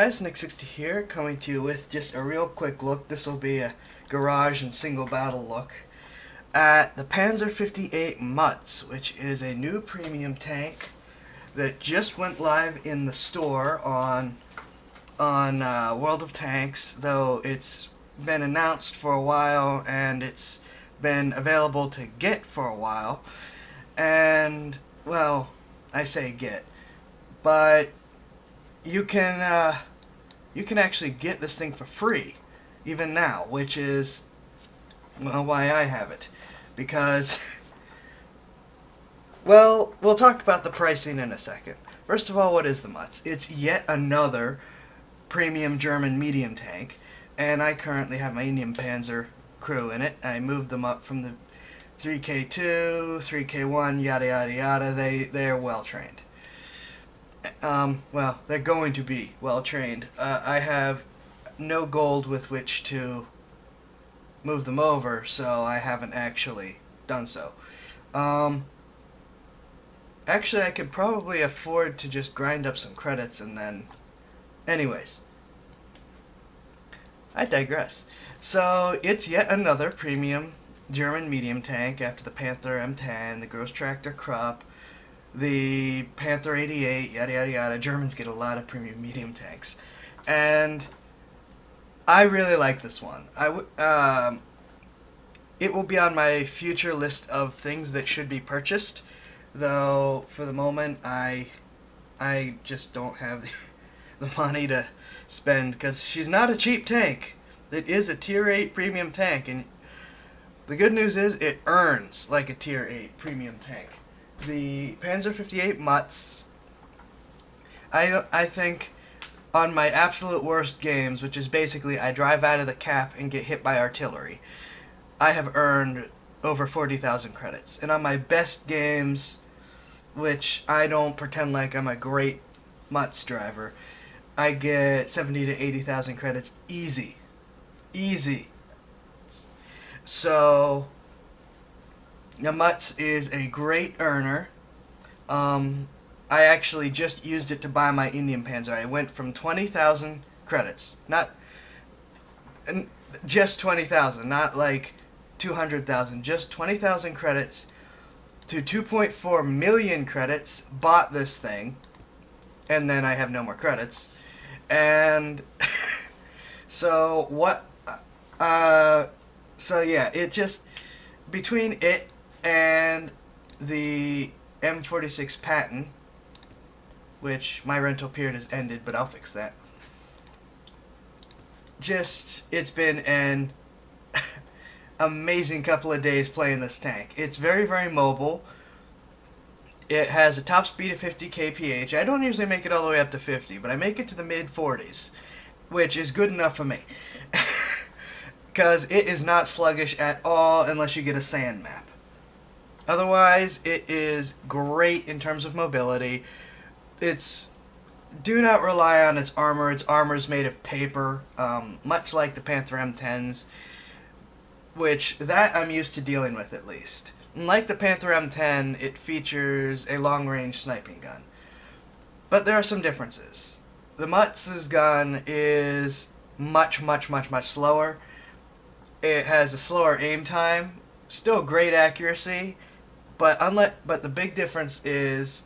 guys, Nick60 here, coming to you with just a real quick look. This will be a garage and single battle look at the Panzer 58 Mutz, which is a new premium tank that just went live in the store on World of Tanks, though it's been announced for a while and it's been available to get for a while. And, well, I say get, but you can actually get this thing for free even now, which is, well, why I have it, because well, we'll talk about the pricing in a second. First of all, what is the Mutz? It's yet another premium German medium tank, and I currently have my Indian Panzer crew in it. I moved them up from the 3K2, 3K1, yada yada yada. They're well trained. Well, they're going to be well trained. I have no gold with which to move them over, so I haven't actually done so. Actually, I could probably afford to just grind up some credits and then... Anyways, I digress. So, it's yet another premium German medium tank after the Panther M10, the Gross Tractor Krupp, the Panther 88, yada yada yada. Germans get a lot of premium medium tanks, and I really like this one. It will be on my future list of things that should be purchased, though for the moment I just don't have the money to spend, because she's not a cheap tank. It is a tier 8 premium tank, and the good news is it earns like a tier 8 premium tank. The Panzer 58 Mutz, I think on my absolute worst games, which is basically I drive out of the cap and get hit by artillery, I have earned over 40,000 credits. And on my best games, which I don't pretend like I'm a great Mutz driver, I get 70 to 80,000 credits easy. Easy. So the Mutz is a great earner. I actually just used it to buy my Indian Panzer. I went from 20,000 credits, just 20,000, not like 200,000, just 20,000 credits to 2.4 million credits, bought this thing, and then I have no more credits. And so yeah, it just, between it and the M46 Patton, which my rental period has ended, but I'll fix that. It's been an amazing couple of days playing this tank. It's very, very mobile. It has a top speed of 50 kph. I don't usually make it all the way up to 50, but I make it to the mid 40s, which is good enough for me. Because it is not sluggish at all unless you get a sand map. Otherwise, it is great in terms of mobility. Do not rely on its armor. Its armor is made of paper, much like the Panther M10s, which that I'm used to dealing with at least. And like the Panther M10, it features a long-range sniping gun. But there are some differences. The Mutz's gun is much slower. It has a slower aim time, still great accuracy, but the big difference is,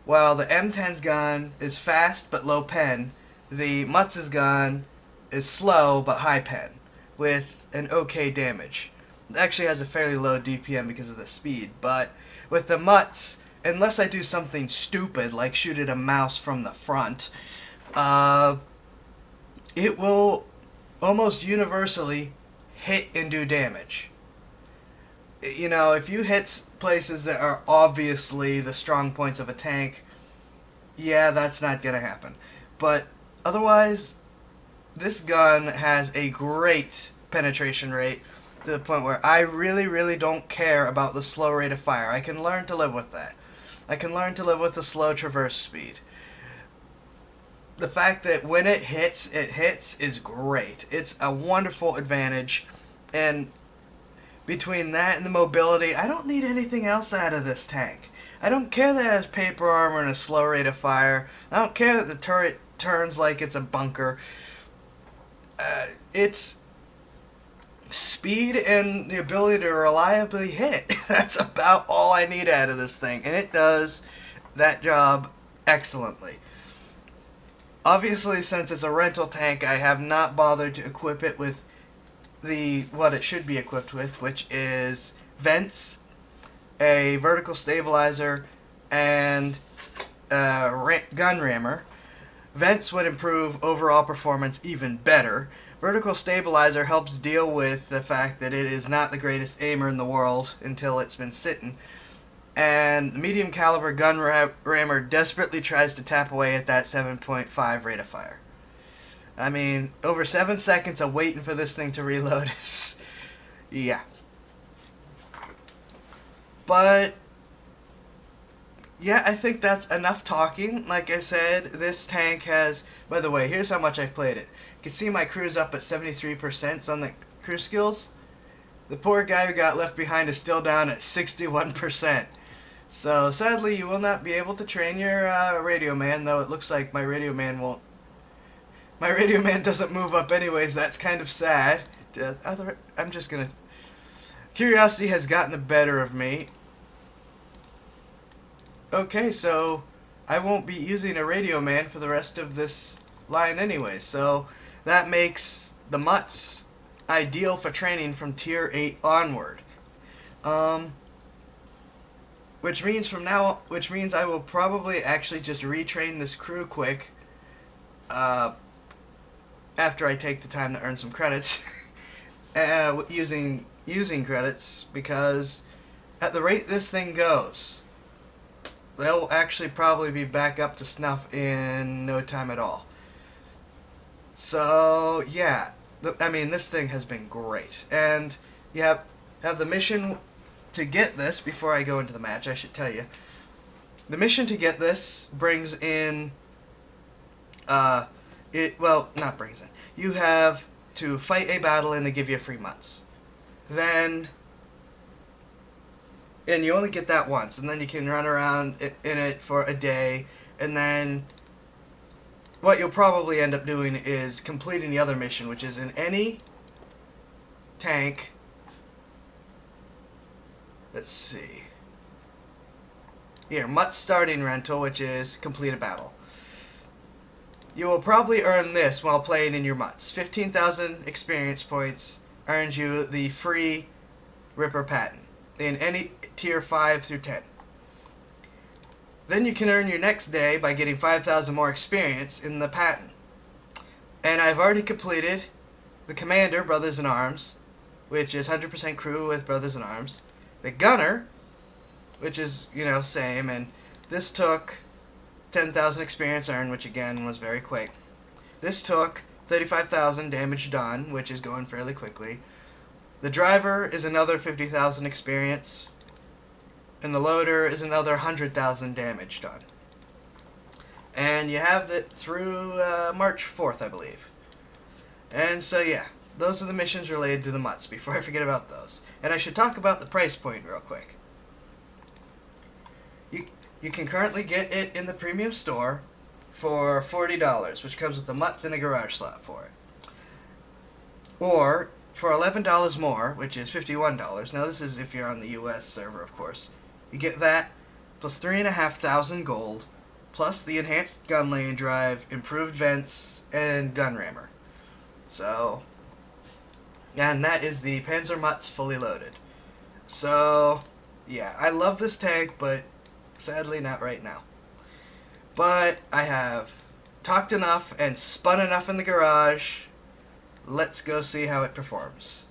while the M10's gun is fast but low pen, the Mutz's gun is slow but high pen, with an okay damage. It actually has a fairly low DPM because of the speed, but with the Mutz, unless I do something stupid like shoot at a mouse from the front, it will almost universally hit and do damage. You know, if you hit places that are obviously the strong points of a tank, yeah, that's not gonna happen. But otherwise, this gun has a great penetration rate, to the point where I really don't care about the slow rate of fire. I can learn to live with that. I can learn to live with the slow traverse speed. The fact that when it hits is great. It's a wonderful advantage, and between that and the mobility, I don't need anything else out of this tank. I don't care that it has paper armor and a slow rate of fire. I don't care that the turret turns like it's a bunker. It's speed and the ability to reliably hit. That's about all I need out of this thing, and it does that job excellently. Obviously, since it's a rental tank, I have not bothered to equip it with what it should be equipped with, which is vents, a vertical stabilizer, and a gun rammer. Vents would improve overall performance even better. Vertical stabilizer helps deal with the fact that it is not the greatest aimer in the world until it's been sitting. And the medium caliber gun rammer desperately tries to tap away at that 7.5 rate of fire. I mean, over 7 seconds of waiting for this thing to reload is... yeah. But... yeah, I think that's enough talking. Like I said, this tank has... by the way, here's how much I've played it. You can see my crew's up at 73% on the crew skills. The poor guy who got left behind is still down at 61%. So, sadly, you will not be able to train your radio man, though it looks like my radio man won't... my radio man doesn't move up anyways. That's kind of sad. I'm just gonna... curiosity has gotten the better of me. Okay, so I won't be using a radio man for the rest of this line anyway, so that makes the Mutz ideal for training from tier 8 onward. Which means I will probably actually just retrain this crew quick after I take the time to earn some credits using credits, because at the rate this thing goes, they'll actually probably be back up to snuff in no time at all. So, yeah. I mean, this thing has been great. And you have the mission to get this, before I go into the match, I should tell you. The mission to get this brings in... well, not brings in. You have to fight a battle and they give you a free Mutz. Then... and you only get that once, and then you can run around in it for a day, and then what you'll probably end up doing is completing the other mission, which is in any tank. Let's see. Here, Mutz starting rental, which is complete a battle. You will probably earn this while playing in your Mutz. 15,000 experience points earns you the free Ripper Patton in any tier 5 through 10. Then you can earn your next day by getting 5,000 more experience in the Patton. And I've already completed the Commander, Brothers in Arms, which is 100% crew with Brothers in Arms. The Gunner, which is, you know, same, and this took 10,000 experience earned, which again was very quick. This took 35,000 damage done, which is going fairly quickly. The Driver is another 50,000 experience, and the Loader is another 100,000 damage done. And you have it through March 4th, I believe. And so yeah, those are the missions related to the Mutz, before I forget about those. And I should talk about the price point real quick. You can currently get it in the premium store for $40, which comes with a Mutz and a garage slot for it. Or for $11 more, which is $51. Now this is if you're on the US server, of course. You get that plus 3,500 gold, plus the enhanced gun lane drive, improved vents, and gun rammer. So, and that is the Panzer Mutz fully loaded. So, yeah, I love this tank, but sadly not right now. But I have talked enough and spun enough in the garage. Let's go see how it performs.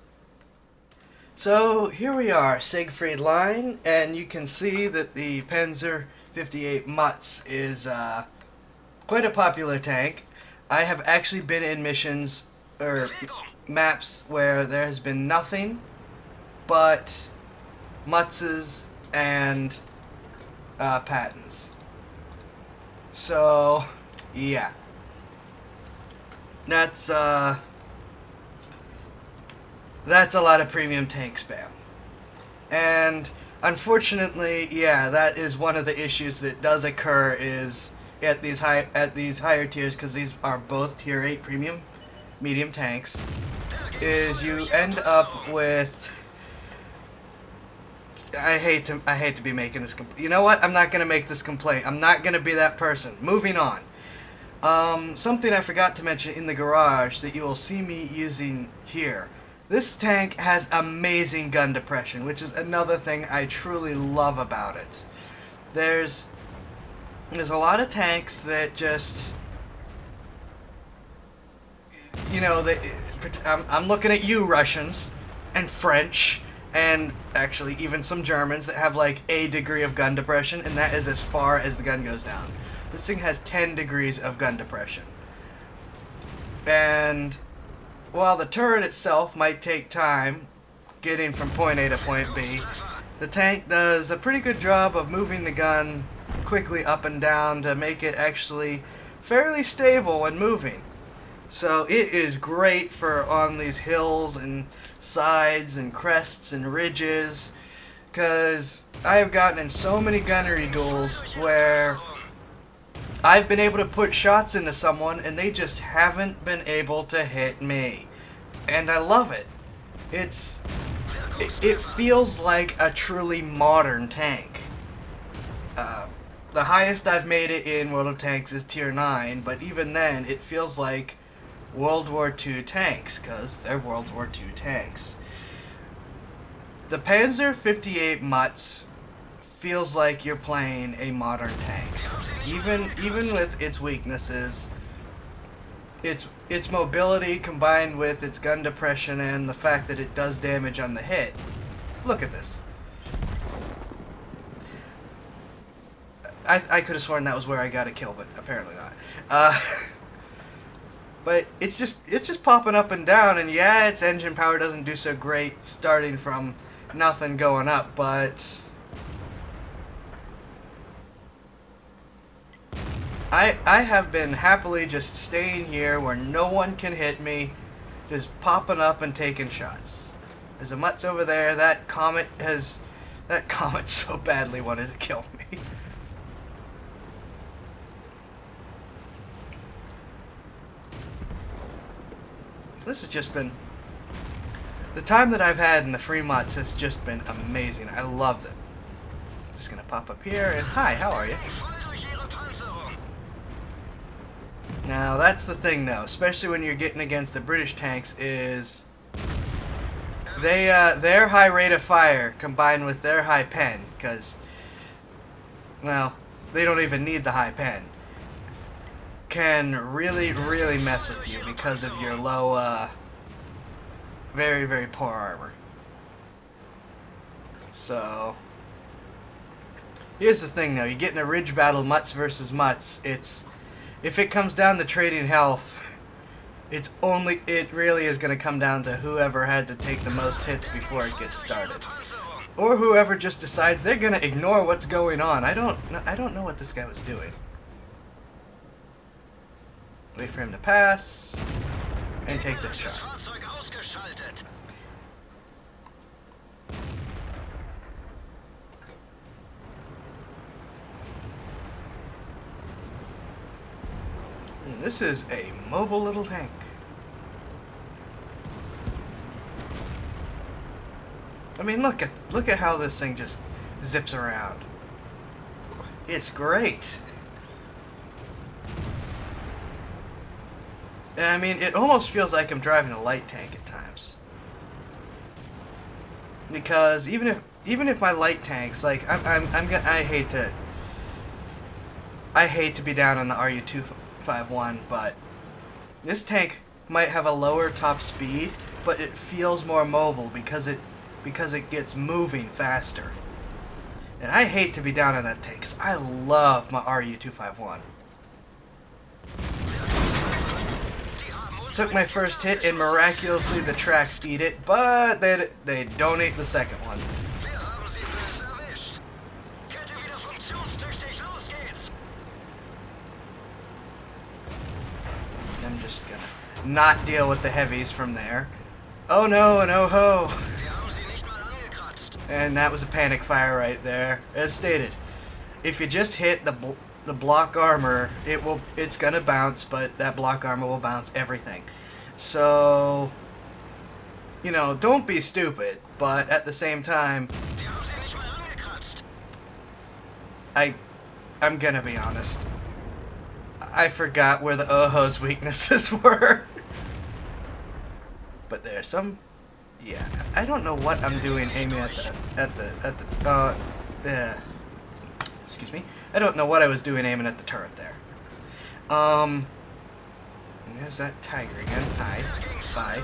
So here we are, Siegfried Line, and you can see that the Panzer 58 Mutz is quite a popular tank. I have actually been in missions or maps where there has been nothing but Mutzes and Pattons. So yeah, that's a lot of premium tank spam. And unfortunately, yeah, that is one of the issues that does occur, is at these higher tiers, because these are both tier 8 premium medium tanks, is you end up with, I hate to be making this you know what, I'm not gonna make this complaint. I'm not gonna be that person. Moving on. Something I forgot to mention in the garage that you will see me using here. This tank has amazing gun depression, which is another thing I truly love about it. There's a lot of tanks that just, you know, I'm looking at you Russians and French and actually even some Germans that have like a degree of gun depression, and that is as far as the gun goes down. This thing has 10 degrees of gun depression. And while the turret itself might take time getting from point A to point B, the tank does a pretty good job of moving the gun quickly up and down to make it actually fairly stable when moving. So it is great for on these hills and sides and crests and ridges, because I have gotten in so many gunnery duels where I've been able to put shots into someone and they just haven't been able to hit me. And I love it. It feels like a truly modern tank. The highest I've made it in World of Tanks is tier 9, but even then it feels like World War II tanks, because they're World War II tanks. The Panzer 58 Mutz feels like you're playing a modern tank. Even with its weaknesses, its mobility combined with its gun depression and the fact that it does damage on the hit. Look at this. I could have sworn that was where I got a kill, but apparently not. But it's just popping up and down, and yeah, its engine power doesn't do so great starting from nothing going up, but I have been happily just staying here where no one can hit me, just popping up and taking shots. There's a Mutz over there. That comet so badly wanted to kill me. This has just been, the time that I've had in the free Mutz has just been amazing. I love them. Just gonna pop up here and hi, how are you? Now that's the thing though, especially when you're getting against the British tanks, is their high rate of fire combined with their high pen, because, well, they don't even need the high pen, can really mess with you because of your low, very poor armor. So here's the thing though, you get in a ridge battle, Mutz versus Mutz, if it comes down to trading health, it really is going to come down to whoever had to take the most hits before it gets started, or whoever just decides they're going to ignore what's going on. I don't know what this guy was doing. Wait for him to pass and take the shot. This is a mobile little tank. I mean, look at how this thing just zips around. It's great. And I mean, it almost feels like I'm driving a light tank at times. Because even if my light tanks, like I hate to be down on the RU-251, but this tank might have a lower top speed, but it feels more mobile because it gets moving faster. And I hate to be down on that tank because I love my RU-251. Took my first hit and miraculously the tracks eat it, but they don't eat the second one. I'm just gonna not deal with the heavies from there. Oh no, and oh ho! And that was a panic fire right there. As stated, if you just hit the block armor, it's gonna bounce, but that block armor will bounce everything. So, you know, don't be stupid, but at the same time, I'm gonna be honest. I forgot where the Oho's weaknesses were. But there's some, yeah. I don't know what I'm doing aiming excuse me. I don't know what I was doing aiming at the turret there. There's that tiger again. Hi. Bye.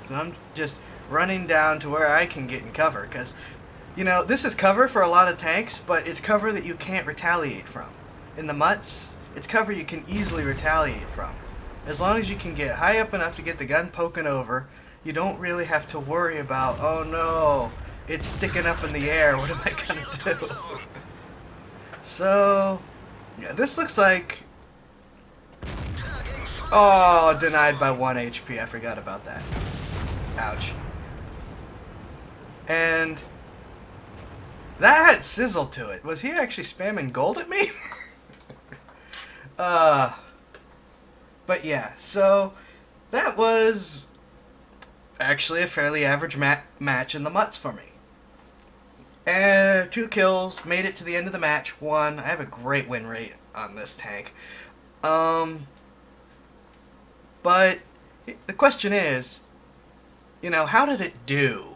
So I'm just running down to where I can get in cover, because, you know, this is cover for a lot of tanks, but it's cover that you can't retaliate from. In the Mutz, it's cover you can easily retaliate from. As long as you can get high up enough to get the gun poking over, you don't really have to worry about, oh no, it's sticking up in the air, what am I gonna do? So, yeah, this looks like... Oh, denied by 1 HP, I forgot about that. Ouch. And that had sizzle to it. Was he actually spamming gold at me? But yeah, so that was actually a fairly average match in the Mutz for me. And 2 kills, made it to the end of the match, won. I have a great win rate on this tank. But the question is, you know, how did it do?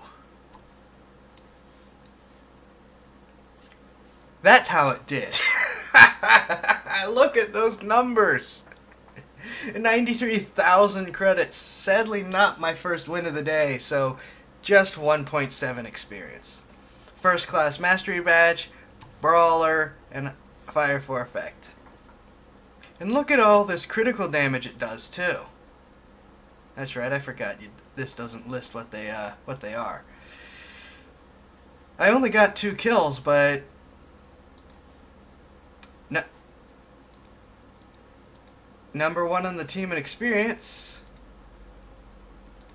That's how it did. Look at those numbers. 93,000 credits. Sadly not my first win of the day, so just 1.7 experience. First class mastery badge, brawler, and fire for effect. And look at all this critical damage it does too. That's right, I forgot this doesn't list what they are. I only got 2 kills, but no, number 1 on the team in experience.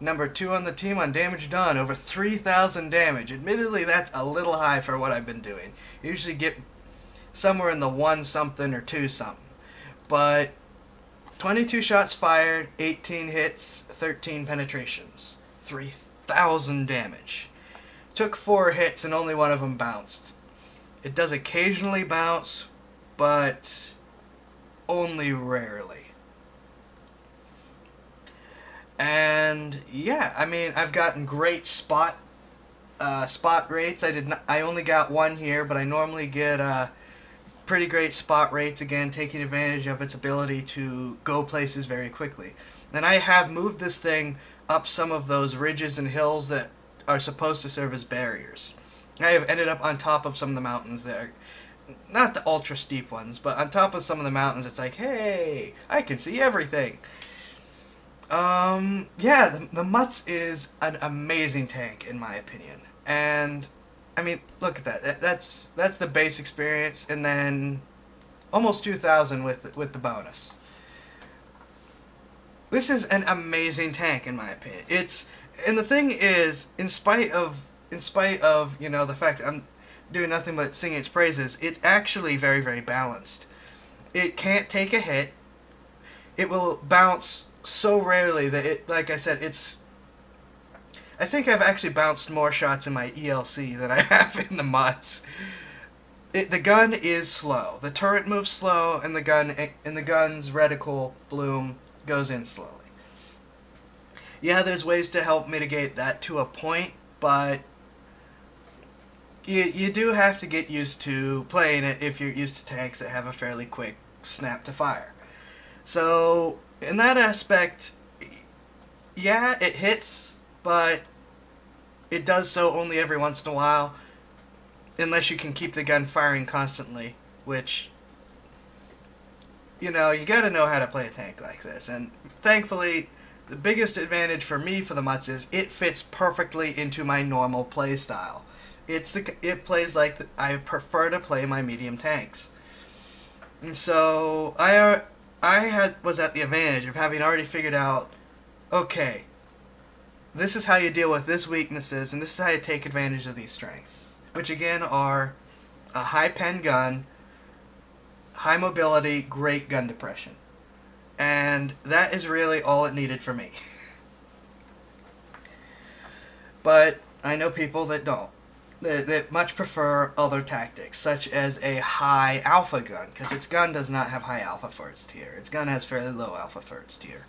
Number 2 on the team on damage done, over 3,000 damage. Admittedly, that's a little high for what I've been doing. I usually get somewhere in the 1 something or 2 something. But 22 shots fired, 18 hits, 13 penetrations, 3,000 damage. Took 4 hits and only 1 of them bounced. It does occasionally bounce, but only rarely. And yeah, I mean, I've gotten great spot rates. I only got 1 here, but I normally get pretty great spot rates, again, taking advantage of its ability to go places very quickly. And I have moved this thing up some of those ridges and hills that are supposed to serve as barriers. I have ended up on top of some of the mountains there. Not the ultra steep ones, but on top of some of the mountains, it's like, hey, I can see everything. Yeah, the Mutz is an amazing tank, in my opinion. And I mean, look at that. That's the base experience, and then almost 2,000 with the bonus. This is an amazing tank, in my opinion. And the thing is, in spite of you know, the fact that I'm doing nothing but singing its praises, it's actually very, very balanced. It can't take a hit. It will bounce so rarely that it, like I said, I think I've actually bounced more shots in my ELC than I have in the Mutz. The gun is slow. The turret moves slow, and the gun's reticle bloom goes in slowly. Yeah, there's ways to help mitigate that to a point, but you do have to get used to playing it if you're used to tanks that have a fairly quick snap to fire. So in that aspect, yeah, it hits, but it does so only every once in a while, unless you can keep the gun firing constantly, which, you know, you gotta know how to play a tank like this. And thankfully, the biggest advantage for me for the Mutz is it fits perfectly into my normal play style. It plays like I prefer to play my medium tanks. And so I was at the advantage of having already figured out, okay, this is how you deal with this weaknesses, and this is how you take advantage of these strengths, which again are a high pen gun, high mobility, great gun depression. And that is really all it needed for me. But I know people that don't. That much prefer other tactics, such as a high alpha gun, because its gun does not have high alpha for its tier. Its gun has fairly low alpha for its tier.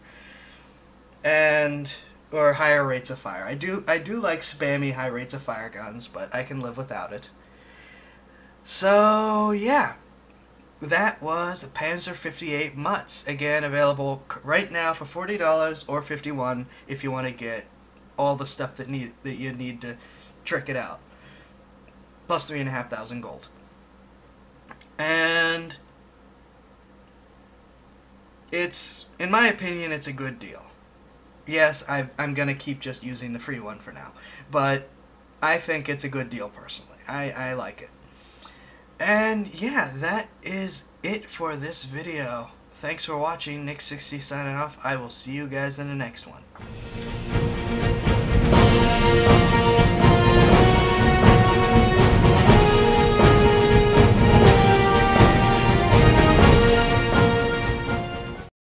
Or higher rates of fire. I do like spammy high rates of fire guns, but I can live without it. So yeah, that was the Panzer 58 Mutz. Again, available right now for $40 or $51 if you want to get all the stuff that you need to trick it out, plus 3,500 gold. And it's, in my opinion, it's a good deal. Yes, I'm going to keep just using the free one for now, but I think it's a good deal personally. I like it. And yeah, that is it for this video. Thanks for watching. Nick60 signing off. I will see you guys in the next one.